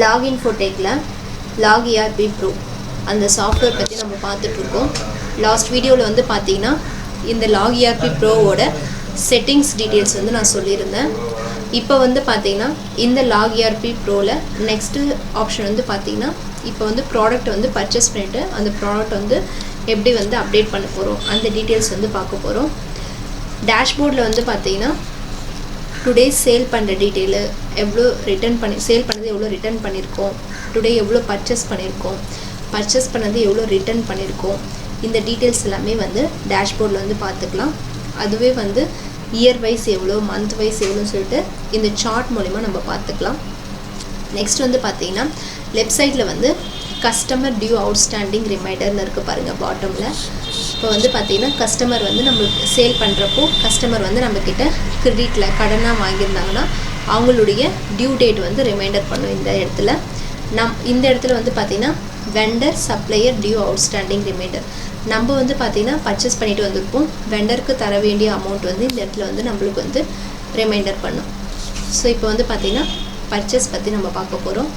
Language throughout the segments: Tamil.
லாகின் ஃபோட்டேக்கில் LOGERP ப்ரோ அந்த சாஃப்ட்வேர் பற்றி நம்ம பார்த்துட்ருக்கோம். லாஸ்ட் வீடியோவில் வந்து பார்த்தீங்கன்னா இந்த LOGERP ப்ரோவோட செட்டிங்ஸ் டீட்டெயில்ஸ் வந்து நான் சொல்லியிருந்தேன். இப்போ வந்து பார்த்தீங்கன்னா இந்த LOGERP ப்ரோவில் நெக்ஸ்ட்டு ஆப்ஷன் வந்து பார்த்தீங்கன்னா இப்போ வந்து ப்ராடக்ட் வந்து பர்ச்சேஸ் பண்ணிவிட்டு அந்த ப்ராடக்ட் வந்து எப்படி வந்து அப்டேட் பண்ண போகிறோம் அந்த டீட்டெயில்ஸ் வந்து பார்க்க போகிறோம். டேஷ்போர்டில் வந்து பார்த்தீங்கன்னா டுடே சேல் பண்ணுற டீட்டெயிலு, எவ்வளோ ரிட்டர்ன் பண்ணி சேல் பண்ணது எவ்வளோ ரிட்டர்ன் பண்ணியிருக்கோம், டுடே எவ்வளோ பர்ச்சேஸ் பண்ணியிருக்கோம், பர்ச்சேஸ் பண்ணது எவ்வளோ ரிட்டர்ன் பண்ணியிருக்கோம், இந்த டீட்டெயில்ஸ் எல்லாமே வந்து டேஷ்போர்டில் வந்து பார்த்துக்கலாம். அதுவே வந்து இயர் வைஸ் எவ்வளோ, மந்த் வைஸ் எவ்வளோன்னு சொல்லிட்டு இந்த சார்ட் மூலிமா நம்ம பார்த்துக்கலாம். நெக்ஸ்ட் வந்து பார்த்தீங்கன்னா லெஃப்ட் சைடில் வந்து கஸ்டமர் டியூ அவுட்ஸ்டாண்டிங் ரிமைண்டர்னு இருக்குது பாருங்கள் பாட்டமில். இப்போ வந்து பார்த்தீங்கன்னா கஸ்டமர் வந்து நம்மளுக்கு சேல் பண்ணுறப்போ கஸ்டமர் வந்து நம்மக்கிட்ட கிரெடிட்டில் கடனாக வாங்கியிருந்தாங்கன்னா அவங்களுடைய டியூ டேட் வந்து ரிமைண்டர் பண்ணும் இந்த இடத்துல. இந்த இடத்துல வந்து பார்த்திங்கன்னா vendor supplier due outstanding reminder. நம்ம வந்து பார்த்திங்கன்னா பர்ச்சேஸ் பண்ணிட்டு வந்திருப்போம், வெண்டருக்கு தர வேண்டிய அமௌண்ட் வந்து இந்த இடத்துல வந்து நம்மளுக்கு வந்து ரிமைண்டர் பண்ணும். ஸோ இப்போ வந்து பார்த்திங்கன்னா பர்ச்சேஸ் பற்றி நம்ம பார்க்க போகிறோம்.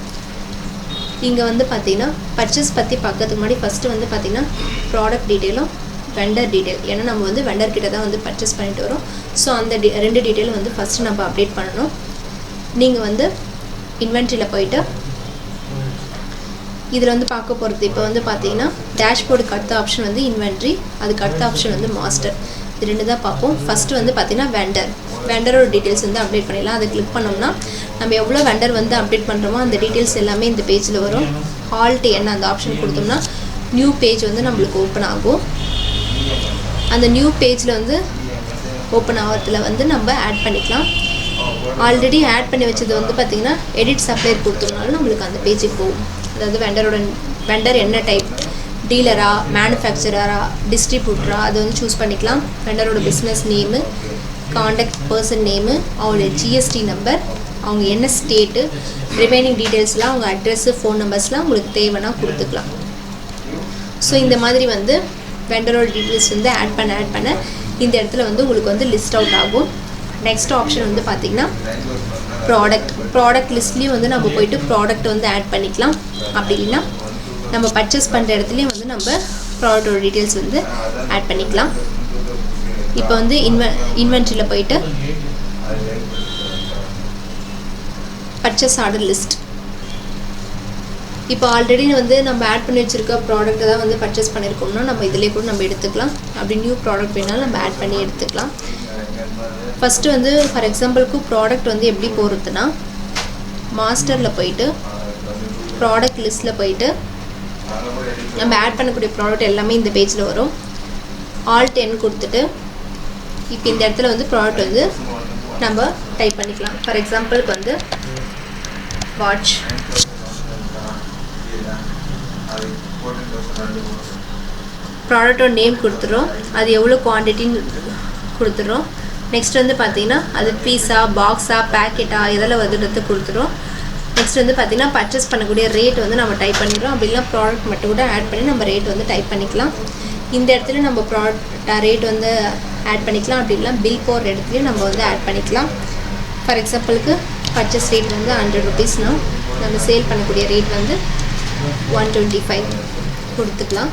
இங்கே வந்து பார்த்திங்கன்னா பர்ச்சேஸ் பற்றி பார்க்கறதுக்கு முன்னாடி ஃபஸ்ட்டு வந்து பார்த்திங்கன்னா ப்ராடக்ட் டீட்டெயிலும் வெண்டர் டீட்டெயில், ஏன்னா நம்ம வந்து வெண்டர்கிட்ட தான் வந்து பர்ச்சேஸ் பண்ணிட்டு வரோம். ஸோ அந்த ரெண்டு டீட்டெயிலும் வந்து ஃபஸ்ட்டு நம்ம அப்டேட் பண்ணணும். நீங்கள் வந்து இன்வென்ட்ரியில் போயிட்டு இதில் வந்து பார்க்க போகிறது இப்போ வந்து பார்த்தீங்கன்னா டேஷ்போர்டுக்கு அடுத்த ஆப்ஷன் வந்து இன்வென்ட்ரி, அதுக்கு அடுத்த ஆப்ஷன் வந்து மாஸ்டர். இது ரெண்டு தான் பார்ப்போம். ஃபஸ்ட்டு வந்து பார்த்திங்கன்னா வெண்டரோட டீட்டெயில்ஸ் வந்து அப்டேட் பண்ணிடலாம். அதை கிளிக் பண்ணோம்னா நம்ம எவ்வளோ வெண்டர் வந்து அப்டேட் பண்ணுறோமோ அந்த டீட்டெயில்ஸ் எல்லாமே இந்த பேஜில் வரும். ஆல்ட் என்ன அந்த ஆப்ஷன் கொடுத்தோம்னா நியூ பேஜ் வந்து நம்மளுக்கு ஓப்பன் ஆகும். அந்த நியூ பேஜில் வந்து ஓப்பன் ஆகிறதுல வந்து நம்ம ஆட் பண்ணிக்கலாம். ஆல்ரெடி ஆட் பண்ணி வச்சது வந்து பார்த்திங்கன்னா எடிட் சப்ளையர் கொடுத்தோம்னாலும் நம்மளுக்கு அந்த பேஜுக்கு போகும். அதாவது வெண்டர் என்ன டைப், டீலரா, மேனுஃபேக்சரரா, டிஸ்ட்ரிபியூட்டரா, அதை வந்து சூஸ் பண்ணிக்கலாம். வெண்டரோட business name, contact person name, அவங்களுடைய GST நம்பர், அவங்க என்ன ஸ்டேட்டு, ரிமைனிங் டீட்டெயில்ஸ்லாம் அவங்க அட்ரெஸ்ஸு, ஃபோன் நம்பர்ஸ்லாம் உங்களுக்கு தேவைன்னா கொடுத்துக்கலாம். ஸோ இந்த மாதிரி வந்து வெண்டரோட டீட்டெயில்ஸ் வந்து ஆட் பண்ண இந்த இடத்துல வந்து உங்களுக்கு வந்து லிஸ்ட் அவுட் ஆகும். நெக்ஸ்ட் ஆப்ஷன் வந்து பார்த்திங்கன்னா ப்ராடக்ட் லிஸ்ட்லேயும் வந்து நம்ம போயிட்டு ப்ராடக்ட் வந்து ஆட் பண்ணிக்கலாம். அப்படி இல்லைன்னா நம்ம பர்ச்சேஸ் பண்ணுற இடத்துலையும் வந்து நம்ம ப்ராடக்டோட டீட்டெயில்ஸ் வந்து ஆட் பண்ணிக்கலாம். இப்போ வந்து இன்வென்ட்ரியில் போயிட்டு பர்ச்சேஸ் ஆர்டர் லிஸ்ட், இப்போ ஆல்ரெடி வந்து நம்ம ஆட் பண்ணி வச்சுருக்க ப்ராடக்ட்டை தான் வந்து பர்ச்சேஸ் பண்ணியிருக்கோம்னா நம்ம இதிலே கூட நம்ம எடுத்துக்கலாம். அப்படி நியூ ப்ராடக்ட் வேணாலும் நம்ம ஆட் பண்ணி எடுத்துக்கலாம். ஃபஸ்ட்டு வந்து ஃபார் எக்ஸாம்பிளுக்கு ப்ராடக்ட் வந்து எப்படி போகிறதுனா மாஸ்டரில் போயிட்டு ப்ராடக்ட் லிஸ்ட்டில் போயிட்டு நம்ம ஆட் பண்ணக்கூடிய ப்ராடக்ட் எல்லாமே இந்த பேஜில் வரும். ஆல்ட் N கொடுத்துட்டு இப்போ இந்த இடத்துல வந்து ப்ராடக்ட் வந்து நம்ம டைப் பண்ணிக்கலாம். ஃபார் எக்ஸாம்பிளுக்கு வந்து வாட்ச், ப்ராடக்டோட நேம் கொடுத்துட்றோம், அது எவ்வளோ குவான்டிட்டின்னு கொடுத்துட்றோம். நெக்ஸ்ட் வந்து பார்த்திங்கன்னா அது பீஸா, பாக்ஸா, பேக்கெட்டா இதெல்லாம் வந்துடுறது கொடுத்துரும். நெக்ஸ்ட் வந்து பார்த்திங்கன்னா பர்ச்சேஸ் பண்ணக்கூடிய ரேட் வந்து நம்ம டைப் பண்ணிடுறோம். அப்படி இல்லைனா ப்ராடக்ட் மட்டும் கூட ஆட் பண்ணி நம்ம ரேட் வந்து டைப் பண்ணிக்கலாம். இந்த இடத்துல நம்ம ப்ராடக்ட் ரேட் வந்து ஆட் பண்ணிக்கலாம். அப்படி இல்லைனா பில் போடுற இடத்துலையும் நம்ம வந்து ஆட் பண்ணிக்கலாம். ஃபார் எக்ஸாம்பிளுக்கு பர்ச்சேஸ் ரேட் வந்து 100 rupeesனால் நம்ம சேல் பண்ணக்கூடிய ரேட் வந்து 125 கொடுத்துக்கலாம்.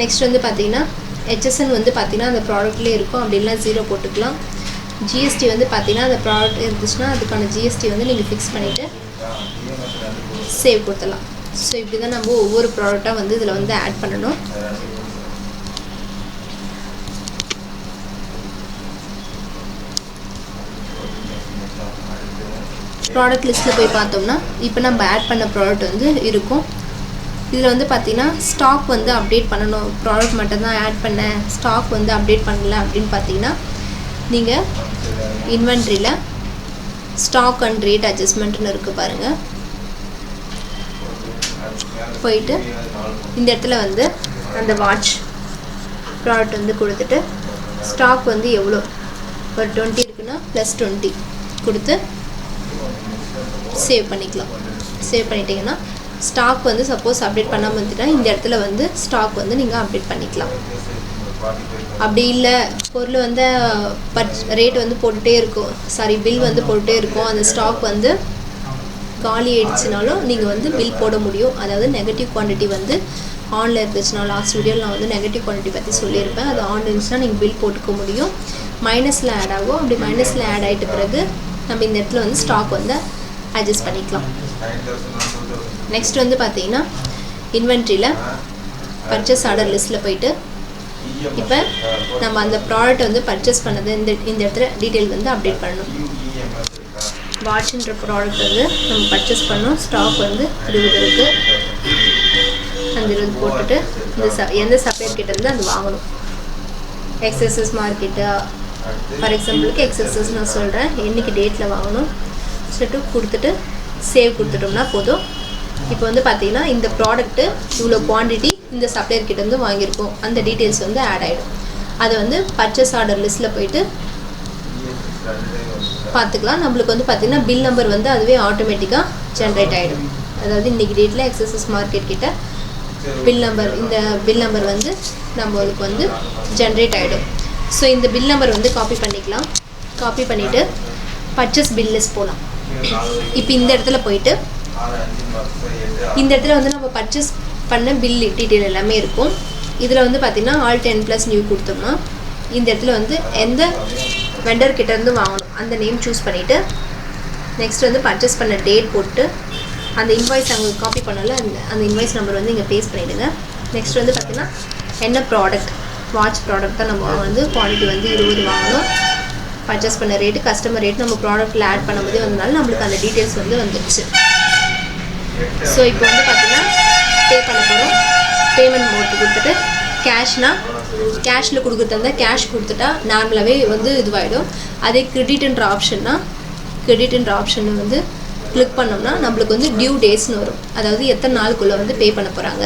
நெக்ஸ்ட் வந்து பார்த்திங்கன்னா HSN வந்து பார்த்திங்கன்னா அந்த ப்ராடக்ட்லேயே இருக்கும், அப்படி இல்லைனா 0 போட்டுக்கலாம். GST வந்து பார்த்திங்கன்னா அந்த ப்ராடக்ட் இருந்துச்சுன்னா அதுக்கான GST வந்து நீங்கள் ஃபிக்ஸ் பண்ணிவிட்டு சேவ் கொடுத்துடலாம். ஸோ இப்படி தான் நம்ம ஒவ்வொரு ப்ராடக்டாக வந்து இதில் வந்து ஆட் பண்ணணும். ப்ராடக்ட் லிஸ்ட்டில் போய் பார்த்தோம்னா இப்போ நம்ம ஆட் பண்ண ப்ராடக்ட் வந்து இருக்கும். இதில் வந்து பார்த்திங்கன்னா ஸ்டாக் வந்து அப்டேட் பண்ணணும், ப்ராடக்ட் மட்டும் தான் ஆட் பண்ணேன், ஸ்டாக் வந்து அப்டேட் பண்ணல அப்படின்னு பார்த்தீங்கன்னா நீங்கள் இன்வென்ட்ரியில் ஸ்டாக் அண்ட் ரேட் அட்ஜஸ்ட்மெண்ட்னு இருக்குது பாருங்கள். போயிட்டு இந்த இடத்துல வந்து அந்த வாட்ச் ப்ராடக்ட் வந்து கொடுத்துட்டு ஸ்டாக் வந்து எவ்வளோ ஒரு 20 இருக்குன்னா +20 கொடுத்து சேவ் பண்ணிக்கலாம். சேவ் பண்ணிட்டீங்கன்னா ஸ்டாக் வந்து சப்போஸ் அப்டேட் பண்ணாமல் இருந்துட்டால் இந்த இடத்துல வந்து ஸ்டாக் வந்து நீங்கள் அப்டேட் பண்ணிக்கலாம். அப்படி இல்லை பொருள் வந்து ரேட் வந்து போட்டுகிட்டே இருக்கும், பில் வந்து போட்டுகிட்டே இருக்கும், அந்த ஸ்டாக் வந்து காலி ஆயிடுச்சுனாலும் நீங்கள் வந்து பில் போட முடியும். அதாவது நெகட்டிவ் குவான்டிட்டி வந்து ஆனில் இருந்துச்சுன்னா, லாஸ்ட் வீடியோவில் நான் வந்து நெகட்டிவ் குவான்டிட்டி பற்றி சொல்லியிருப்பேன். அது ஆன் இருந்துச்சுன்னா நீங்கள் பில் போட்டுக்க முடியும். மைனஸில் ஆட் ஆகும். அப்படி மைனஸில் ஆட் ஆகிட்ட பிறகு நம்ம இந்த இடத்துல வந்து ஸ்டாக் வந்து அட்ஜஸ்ட் பண்ணிக்கலாம். நெக்ஸ்ட் வந்து பார்த்தீங்கன்னா இன்வென்ட்ரியில் பர்ச்சேஸ் ஆர்டர் லிஸ்ட்டில் போயிட்டு இப்போ நம்ம அந்த ப்ராடக்ட் வந்து பர்ச்சேஸ் பண்ணது இந்த இடத்துல டீட்டெயில் வந்து அப்டேட் பண்ணணும். வாட்ச்ன்ற ப்ராடக்ட் வந்து நம்ம பர்ச்சேஸ் பண்ணோம். ஸ்டாக் வந்து 20 இருக்குது. அந்த 20 போட்டுட்டு எந்த சப்ளையர் கிட்டேருந்து அது வாங்கணும். எக்ஸசஸ் மார்க்கெட்டு ஃபார் எக்ஸாம்பிளுக்கு எக்ஸசஸ் நான் சொல்கிறேன். என்றைக்கு டேட்டில் வாங்கணும் சொல்லிட்டு கொடுத்துட்டு சேவ் கொடுத்துட்டோம்னா போதும். இப்போ வந்து பார்த்தீங்கன்னா இந்த ப்ராடக்ட்டு இவ்வளோ குவான்டிட்டி இந்த சப்ளையர் கிட்டேருந்து வாங்கியிருக்கோம். அந்த டீட்டெயில்ஸ் வந்து ஆட் ஆகிடும். அதை வந்து பர்ச்சேஸ் ஆர்டர் லிஸ்ட்டில் போயிட்டு பார்த்துக்கலாம். நம்மளுக்கு வந்து பார்த்திங்கன்னா பில் நம்பர் வந்து அதுவே ஆட்டோமேட்டிக்காக ஜென்ரேட் ஆகிடும். அதாவது இன்றைக்கி டேட்டில் எக்ஸசஸ் மார்க்கெட் கிட்ட பில் நம்பர், இந்த பில் நம்பர் வந்து நம்மளுக்கு வந்து ஜென்ரேட் ஆகிடும். ஸோ இந்த பில் நம்பர் வந்து காப்பி பண்ணிக்கலாம். காப்பி பண்ணிவிட்டு பர்ச்சேஸ் பில் லிஸ்ட் போகலாம். இப்போ இந்த இடத்துல போயிட்டு இந்த இடத்துல வந்து நம்ம பர்ச்சேஸ் பண்ண பில் டீட்டெயில் எல்லாமே இருக்கும். இதில் வந்து பார்த்திங்கன்னா ஆல் 10+ நியூ கொடுத்தோம்னா இந்த இடத்துல வந்து எந்த வெண்டர் கிட்டேருந்து வாங்கணும் அந்த நேம் சூஸ் பண்ணிவிட்டு நெக்ஸ்ட் வந்து பர்ச்சேஸ் பண்ண டேட் போட்டு அந்த இன்வாய்ஸ் அங்கே காப்பி பண்ணல அந்த இன்வாய்ஸ் நம்பர் வந்து இங்கே பேஸ்ட் பண்ணிவிடுங்க. நெக்ஸ்ட் வந்து பார்த்திங்கன்னா என்ன ப்ராடக்ட், வாட்ச் ப்ராடக்ட் தான் நம்ம வந்து குவாலிட்டி வந்து 20 வாங்கணும். பர்ச்சேஸ் பண்ண ரேட்டு, கஸ்டமர் ரேட் நம்ம ப்ராடக்ட்டில் ஆட் பண்ணும்போதே வந்தனால நம்மளுக்கு அந்த டீட்டெயில்ஸ் வந்து வந்துடுச்சு. ஸோ இப்போ வந்து பார்த்திங்கன்னா பே பண்ண போகிறோம். பேமெண்ட் மோட் கொடுத்துட்டு கேஷில் கொடுக்குறதா கேஷ் கொடுத்துட்டா நார்மலாகவே வந்து இதுவாகிடும். அதே கிரெடிட்ன்ற ஆப்ஷன் வந்து கிளிக் பண்ணோம்னா நம்மளுக்கு வந்து டியூ டேஸ்னு வரும். அதாவது எத்தனை நாளுக்குள்ளே வந்து பே பண்ண போகிறாங்க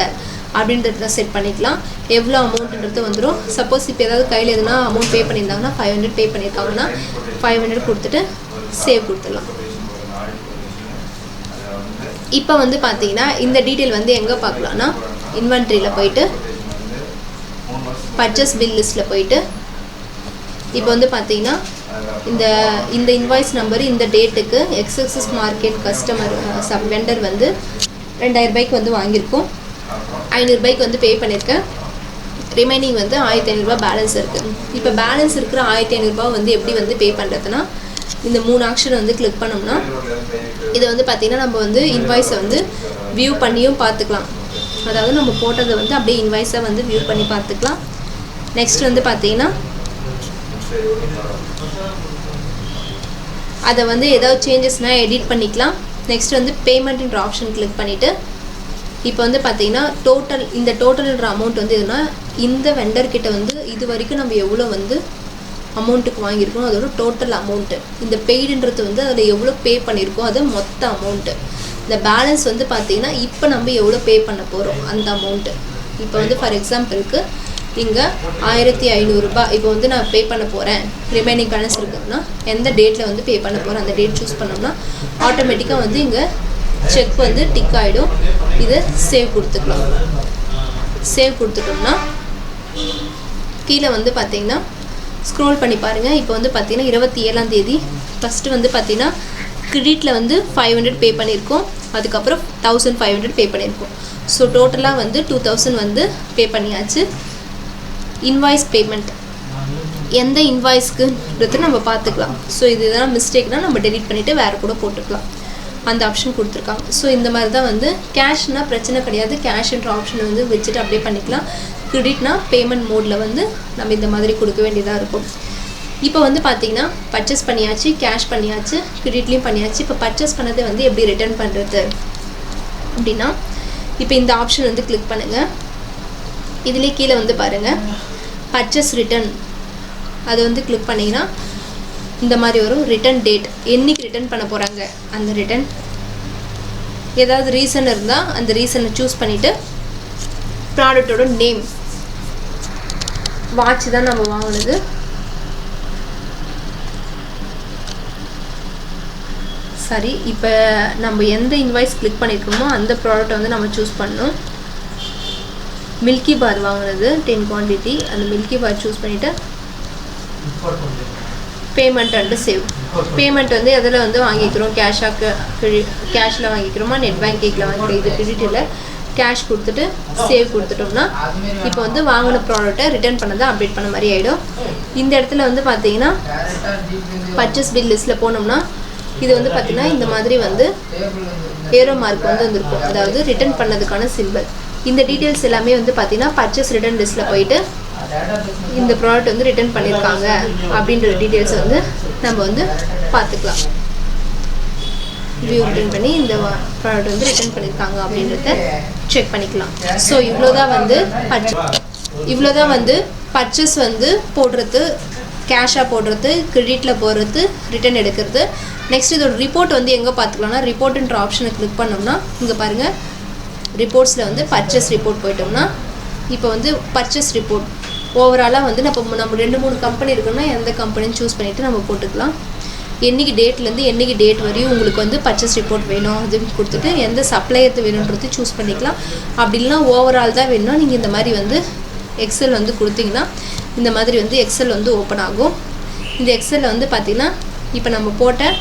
அப்படின்றத செட் பண்ணிக்கலாம். எவ்வளோ அமௌண்ட்டுன்றது வந்துடும். சப்போஸ் இப்போ ஏதாவது கையில் எதுனா அமௌண்ட் பே பண்ணியிருந்தாங்கன்னா 500 பே பண்ணியிருக்காங்கன்னா 500 கொடுத்துட்டு சேவ் கொடுத்துடலாம். இப்போ வந்து பார்த்தீங்கன்னா இந்த டீட்டெயில் வந்து எங்கே பார்க்கலான்னா இன்வென்ட்ரியில் போயிட்டு பர்ச்சேஸ் பில் லிஸ்ட்டில் போயிட்டு இப்போ வந்து பார்த்தீங்கன்னா இந்த இன்வாய்ஸ் நம்பர் இந்த டேட்டுக்கு எக்ஸசஸ் மார்க்கெட் கஸ்டமர் வெண்டர் வந்து 2000 ரூபாய்க்கு வந்து வாங்கியிருக்கோம். 500 ரூபாய்க்கு வந்து பே பண்ணியிருக்கேன். ரிமைனிங் வந்து 1500 ரூபாய் பேலன்ஸ் இருக்குது. இப்போ பேலன்ஸ் இருக்கிற 1500 ரூபாய் வந்து எப்படி வந்து பே பண்ணுறதுனா இந்த 3 ஆப்ஷன் வந்து கிளிக் பண்ணோம்னா இதை வந்து பார்த்திங்கன்னா நம்ம வந்து இன்வாய்ஸை வந்து வியூ பண்ணியும் பார்த்துக்கலாம். அதாவது நம்ம போட்டதை வந்து அப்படியே இன்வாய்ஸை வந்து வியூ பண்ணி பார்த்துக்கலாம். நெக்ஸ்ட் வந்து பார்த்திங்கன்னா அதை வந்து ஏதாவது சேஞ்சஸ்னால் எடிட் பண்ணிக்கலாம். நெக்ஸ்ட் வந்து பேமெண்ட்ன்ற ஆப்ஷன் கிளிக் பண்ணிவிட்டு இப்போ வந்து பார்த்திங்கன்னா இந்த டோட்டல்ன்ற அமௌண்ட் வந்து எதுனா இந்த வெண்டர்கிட்ட வந்து இது வரைக்கும் நம்ம எவ்வளோ வந்து அமௌண்ட்டுக்கு வாங்கியிருக்கோம் அதோட டோட்டல் அமௌண்ட்டு, இந்த பெய்டுன்றது வந்து அதில் எவ்வளோ பே பண்ணியிருக்கோம் அது மொத்த அமௌண்ட்டு. இந்த பேலன்ஸ் வந்து பார்த்திங்கன்னா இப்போ நம்ம எவ்வளோ பே பண்ண போகிறோம் அந்த அமௌண்ட்டு. இப்போ வந்து ஃபார் எக்ஸாம்பிளுக்கு இங்கே 1500 ரூபாய் இப்போ வந்து நான் பே பண்ண போகிறேன். ரிமைனிங் பேலன்ஸ் இருக்குதுன்னா எந்த டேட்டில் வந்து பே பண்ண போகிறேன் அந்த டேட் சூஸ் பண்ணோம்னா ஆட்டோமேட்டிக்காக வந்து இங்கே செக் வந்து டிக் ஆகிடும். இதை சேவ் கொடுத்துக்கலாம். சேவ் கொடுத்துட்டோம்னா கீழே வந்து பார்த்திங்கன்னா ஸ்க்ரோல் பண்ணி பாருங்கள். இப்போ வந்து பார்த்திங்கன்னா 27ஆம் தேதி ஃபஸ்ட்டு வந்து பார்த்திங்கன்னா கிரெடிட்டில் வந்து 500 பே பண்ணியிருக்கோம். அதுக்கப்புறம் 1500 பே பண்ணியிருக்கோம். ஸோ டோட்டலாக வந்து 2000 வந்து பே பண்ணியாச்சு. இன்வாய்ஸ் பேமெண்ட் எந்த இன்வாய்ஸ்க்குன்றது நம்ம பார்த்துக்கலாம். ஸோ இது எதனா மிஸ்டேக்னால் நம்ம டெலிட் பண்ணிவிட்டு வேறு கூட போட்டுக்கலாம். அந்த ஆப்ஷன் கொடுத்துருக்காங்க. ஸோ இந்த மாதிரி தான் வந்து கேஷ்னால் பிரச்சனை கிடையாது. கேஷ்ன்ற ஆப்ஷன் வந்து வச்சுட்டு அப்படியே பண்ணிக்கலாம். கிரெடிட்னா பேமெண்ட் மோடில் வந்து நம்ம இந்த மாதிரி கொடுக்க வேண்டியதாக இருக்கும். இப்போ வந்து பார்த்திங்கன்னா பர்ச்சேஸ் பண்ணியாச்சு, கேஷ் பண்ணியாச்சு, கிரெடிட்லேயும் பண்ணியாச்சு. இப்போ பர்ச்சேஸ் பண்ணதை வந்து எப்படி ரிட்டர்ன் பண்ணுறது அப்படின்னா இப்போ இந்த ஆப்ஷன் வந்து கிளிக் பண்ணுங்கள். இதிலே கீழே வந்து பாருங்கள் பர்ச்சேஸ் ரிட்டர்ன் அது வந்து கிளிக் பண்ணிங்கன்னா இந்த மாதிரி வரும். ரிட்டர்ன் டேட் என்றைக்கு ரிட்டர்ன் பண்ண போகிறாங்க அந்த ரிட்டர்ன், ஏதாவது ரீசன் இருந்தால் அந்த ரீசனை சூஸ் பண்ணிவிட்டு ப்ராடக்டோட நேம், வாட்ச் தான் நம்ம வாங்கினது, சரி. இப்போ நம்ம எந்த இன்வாய்ஸ் கிளிக் பண்ணியிருக்கோமோ அந்த ப்ராடக்ட்டை வந்து நம்ம சூஸ் பண்ணணும். மில்கி பார் வாங்கினது 10 குவான்டிட்டி, அந்த மில்கி பார் சூஸ் பண்ணிவிட்டு பேமெண்ட் அண்டு சேவ். பேமெண்ட் வந்து எதில் வந்து வாங்கிக்கிறோம், கேஷில் வாங்கிக்கிறோமா நெட் பேங்கிங்கில் வாங்கிக்கிறோம். இது கிரெடிட் இல்லை, கேஷ் கொடுத்துட்டு சேவ் கொடுத்துட்டோம்னா இப்போ வந்து வாங்கின ப்ராடக்ட்டை ரிட்டர்ன் பண்ணதை அப்டேட் பண்ண மாதிரி ஆகிடும். இந்த இடத்துல வந்து பார்த்தீங்கன்னா பர்ச்சேஸ் பில் லிஸ்ட்டில் போனோம்னா இது வந்து பார்த்திங்கன்னா இந்த மாதிரி வந்து ஏரோ மார்க் வந்து வந்துருக்கும், அதாவது ரிட்டர்ன் பண்ணதுக்கான சிம்பிள். இந்த டீட்டெயில்ஸ் எல்லாமே வந்து பார்த்திங்கன்னா பர்ச்சேஸ் ரிட்டர்ன் லிஸ்ட்டில் போயிட்டு இந்த ப்ராடக்ட் வந்து ரிட்டர்ன் பண்ணியிருக்காங்க அப்படின்ற டீட்டெயில்ஸ் வந்து நம்ம வந்து பார்த்துக்கலாம். வியூ ரிட்டர்ன் பண்ணி இந்த ப்ராடக்ட் வந்து ரிட்டர்ன் பண்ணியிருக்காங்க அப்படின்றத செக் பண்ணிக்கலாம். ஸோ இவ்வளோதான் வந்து பர்ச்சேஸ் வந்து போடுறது, கேஷாக போடுறது, கிரெடிட்டில் போடுறது, ரிட்டர்ன் எடுக்கிறது. நெக்ஸ்ட் இதோட ரிப்போர்ட் வந்து எங்கே பார்த்துக்கலாம்னா ரிப்போர்ட்டுன்ற ஆப்ஷனை கிளிக் பண்ணோம்னா இங்கே பாருங்கள், ரிப்போர்ட்ஸில் வந்து பர்ச்சேஸ் ரிப்போர்ட் போயிட்டோம்னா இப்போ வந்து பர்ச்சேஸ் ரிப்போர்ட் ஓவராலாக வந்து நம்ம 2-3 கம்பெனி இருக்குன்னா எந்த கம்பெனின்னு சூஸ் பண்ணிவிட்டு நம்ம போட்டுக்கலாம். என்றைக்கு டேட்லேருந்து என்றைக்கு டேட் வரையும் உங்களுக்கு வந்து பர்ச்சேஸ் ரிப்போர்ட் வேணும் அதுன்னு கொடுத்துட்டு எந்த சப்ளையர் வேணுன்றது சூஸ் பண்ணிக்கலாம். அப்படி இல்லைனா ஓவரால் தான் வேணும்னா நீங்கள் இந்த மாதிரி வந்து எக்ஸல் வந்து கொடுத்தீங்கன்னா இந்த மாதிரி வந்து எக்ஸல் வந்து ஓப்பன் ஆகும். இந்த எக்ஸலில் வந்து பார்த்திங்கன்னா இப்போ நம்ம போட்ட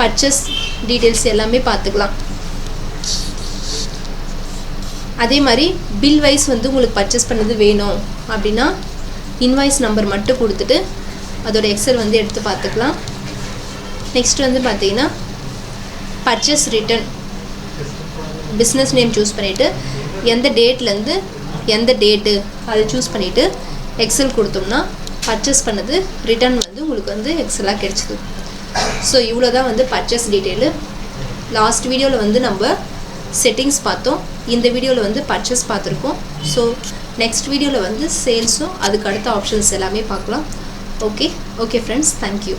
பர்ச்சேஸ் டீட்டெயில்ஸ் எல்லாமே பார்த்துக்கலாம். அதே மாதிரி பில் வைஸ் வந்து உங்களுக்கு பர்ச்சேஸ் பண்ணது வேணும் அப்படின்னா இன்வாய்ஸ் நம்பர் மட்டும் கொடுத்துட்டு அதோட எக்ஸல் வந்து எடுத்து பார்த்துக்கலாம். நெக்ஸ்ட் வந்து பார்த்தீங்கன்னா purchase return business name choose பண்ணிவிட்டு எந்த டேட்லேருந்து எந்த டேட்டு அதை சூஸ் பண்ணிவிட்டு எக்ஸல் கொடுத்தோம்னா பர்ச்சேஸ் பண்ணது ரிட்டர்ன் வந்து உங்களுக்கு வந்து எக்ஸலாக கிடச்சிது. ஸோ இவ்வளோ தான் வந்து பர்ச்சேஸ் டீட்டெயிலு. லாஸ்ட் வீடியோவில் வந்து நம்ம செட்டிங்ஸ் பார்த்தோம், இந்த வீடியோவில் வந்து பர்ச்சேஸ் பார்த்துருக்கோம். ஸோ நெக்ஸ்ட் வீடியோவில் வந்து சேல்ஸும் அதுக்கு அடுத்த ஆப்ஷன்ஸ் எல்லாமே பார்க்கலாம். Okay friends, thank you.